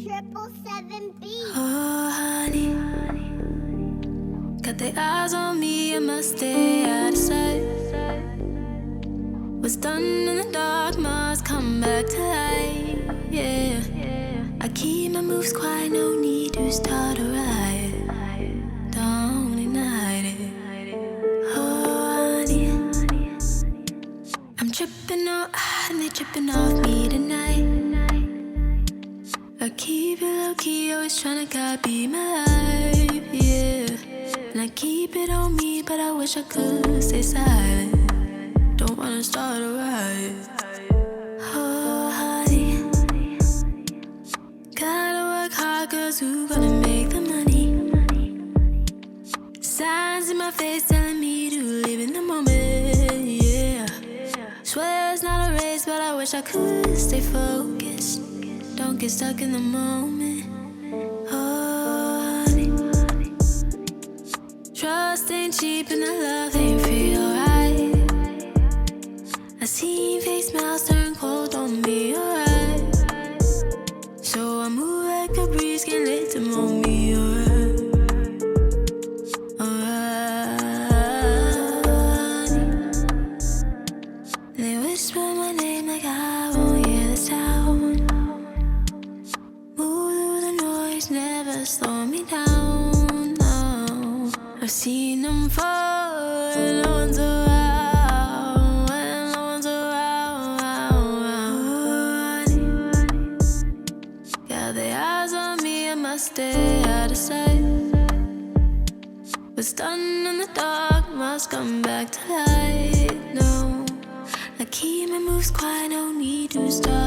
777B. Oh, honey, got their eyes on me, I must stay out of sight. What's done in the dark must come back to light, yeah. I keep my moves quiet, no need to start a riot. Don't ignite it. Oh, honey, I'm tripping on, and they tripping off me tonight. I keep it low-key, always tryna copy my life, yeah. And I keep it on me, but I wish I could stay silent. Don't wanna start a riot. Oh, honey, gotta work hard, cause who gonna make the money? Signs in my face telling me to live in the moment, yeah. Swear it's not a race, but I wish I could stay focused. Don't get stuck in the moment. Oh, honey, trust ain't cheap and the love ain't free, alright. I see fake smiles turn cold on me, alright. So I move like a breeze, can't let them on me, alright. Alright. They whisper my name like I won't hear the sound. Never slow me down, no. I've seen them fall when no one's around, when no one's around. Got their eyes on me, I must stay out of sight. What's done in the dark must come back to light, no. I keep my moves quiet, no need to start